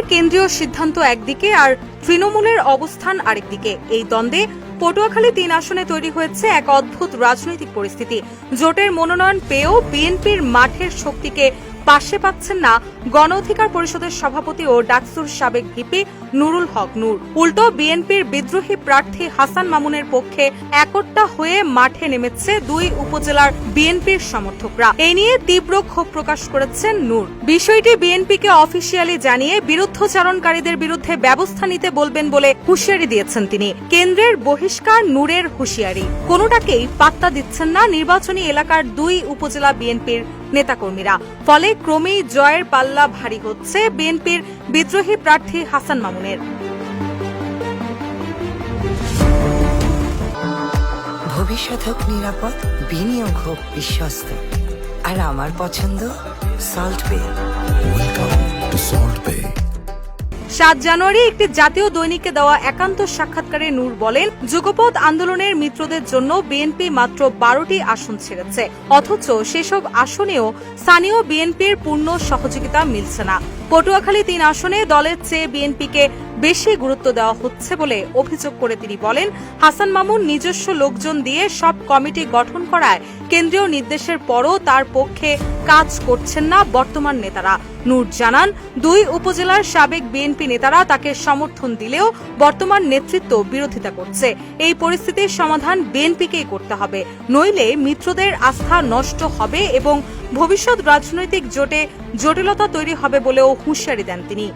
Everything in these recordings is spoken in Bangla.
বিএনপির কেন্দ্রীয় সিদ্ধান্ত একদিকে আর তৃণমূলের অবস্থান আরেকদিকে। এই দ্বন্দ্বে পটুয়াখালী ৩ আসনে তৈরি হয়েছে এক অদ্ভুত রাজনৈতিক পরিস্থিতি। জোটের মনোনয়ন পেয়েও বিএনপির মাঠের শক্তিকে পাশে পাচ্ছেন না গণ অধিকার পরিষদের সভাপতি ও ডাকসুর সাবেক ভিপি নুরুল হক নূর। উল্টো বিএনপির বিদ্রোহী প্রার্থী হাসান মামুনের পক্ষে একট্টা হয়ে মাঠে নেমেছে ২ উপজেলার বিএনপির সমর্থকরা। এই নিয়ে তীব্র ক্ষোভ প্রকাশ করেছেন নূর। বিষয়টি বিএনপিকে অফিসিয়ালি জানিয়ে বিরুদ্ধচারণকারীদের বিরুদ্ধে ব্যবস্থা নিতে বলবেন বলে হুঁশিয়ারি দিয়েছেন তিনি। কেন্দ্রের বহিষ্কার, নূরের হুঁশিয়ারি, কোনোটাকেই পাত্তা দিচ্ছেন না নির্বাচনী এলাকার ২ উপজেলা বিএনপির নেতাকর্মীরা। ফলে ক্রমেই জয়ের পাল্লা ভারী হচ্ছে বিএনপির বিদ্রোহী প্রার্থী হাসান মামুনের। ভবিষ্যৎ হোক নিরাপদ, বিনিয়োগ হোক বিশ্বস্ত, আর আমার পছন্দ সল্ট বে। ওয়েলকাম টু সল্ট বে। ৭ জানুয়ারি একটি জাতীয় দৈনিককে দেওয়া একান্ত সাক্ষাৎকারে নূর বলেন, যুগপৎ আন্দোলনের মিত্রদের জন্য বিএনপি মাত্র ১২টি আসন ছেড়েছে, অথচ সেসব আসনেও স্থানীয় বিএনপির পূর্ণ সহযোগিতা মিলছে না। পটুয়াখালী ৩ আসনে দলের চেয়ে বিএনপিকে বেশি গুরুত্ব দেওয়া হচ্ছে বলে অভিযোগ করে তিনি বলেন, হাসান মামুন নিজস্ব লোকজন দিয়ে সব কমিটি গঠন করায় কেন্দ্রীয় নির্দেশের পরও তার পক্ষে কাজ করছেন না বর্তমান নেতারা। নূর জানান, ২ উপজেলার সাবেক বিএনপি নেতারা তাকে সমর্থন দিলেও বর্তমান নেতৃত্ব বিরোধিতা করছে। এই পরিস্থিতির সমাধান বিএনপিকেই করতে হবে, নইলে মিত্রদের আস্থা নষ্ট হবে এবং ভবিষ্যৎ রাজনৈতিক জোটে জটিলতা তৈরি হবে বলেও হুঁশিয়ারি দেন তিনি।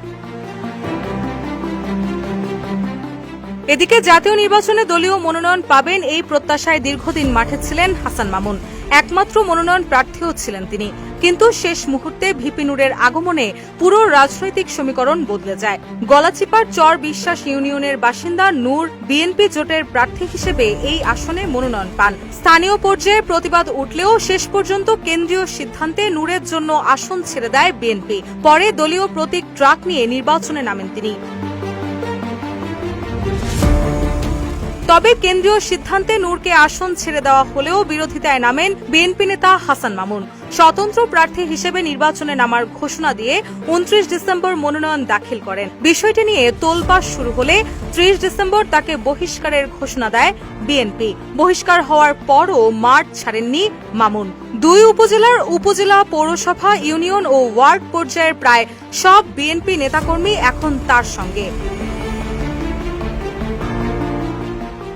এদিকে জাতীয় নির্বাচনে দলীয় মনোনয়ন পাবেন এই প্রত্যাশায় দীর্ঘদিন মাঠে ছিলেন হাসান মামুন। একমাত্র মনোনয়ন প্রার্থীও ছিলেন তিনি, কিন্তু শেষ মুহূর্তে ভিপি নূরের আগমনে পুরো রাজনৈতিক সমীকরণ বদলে যায়। গলাচিপার চর বিশ্বাস ইউনিয়নের বাসিন্দা নূর বিএনপি জোটের প্রার্থী হিসেবে এই আসনে মনোনয়ন পান। স্থানীয় পর্যায়ে প্রতিবাদ উঠলেও শেষ পর্যন্ত কেন্দ্রীয় সিদ্ধান্তে নূরের জন্য আসন ছেড়ে দেয় বিএনপি। পরে দলীয় প্রতীক ট্রাক নিয়ে নির্বাচনে নামেন তিনি। তবে কেন্দ্রীয় সিদ্ধান্তে নূরকে আসন ছেড়ে দেওয়া হলেও বিরোধিতায় নামেন বিএনপি নেতা হাসান মামুন। স্বতন্ত্র প্রার্থী হিসেবে নির্বাচনে নামার ঘোষণা দিয়ে ২৯ ডিসেম্বর মনোনয়ন দাখিল করেন। বিষয়টি নিয়ে তোলপাড় শুরু হলে ৩০ ডিসেম্বর তাকে বহিষ্কারের ঘোষণা দেয় বিএনপি। বহিষ্কার হওয়ার পরও মাঠ ছাড়েননি মামুন। ২ উপজেলার উপজেলা, পৌরসভা, ইউনিয়ন ও ওয়ার্ড পর্যায়ের প্রায় সব বিএনপি নেতাকর্মী এখন তার সঙ্গে।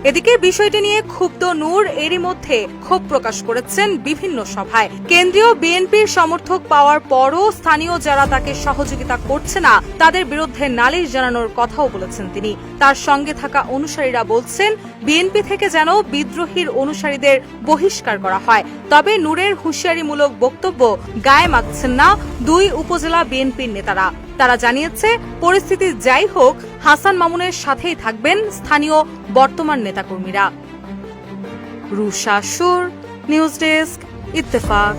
এদিকে বিষয়টি নিয়ে ক্ষুব্ধ নূর এরই মধ্যে ক্ষোভ প্রকাশ করেছেন বিভিন্ন সভায়। কেন্দ্রীয় বিএনপির সমর্থক পাওয়ার পরও স্থানীয় যারা তাকে সহযোগিতা করছে না তাদের বিরুদ্ধে নালিশ জানানোর কথাও বলেছেন তিনি। তার সঙ্গে থাকা অনুসারীরা বলছেন, বিএনপি থেকে যেন বিদ্রোহীর অনুসারীদের বহিষ্কার করা হয়। তবে নূরের হুঁশিয়ারিমূলক বক্তব্য গায়ে মাখছেন না ২ উপজেলা বিএনপির নেতারা। তারা জানিয়েছে, পরিস্থিতি যাই হোক হাসান মামুনের সাথেই থাকবেন স্থানীয় বর্তমান নেতাকর্মীরা। রুশা সুর, নিউজ ডেস্ক, ইত্তেফাক।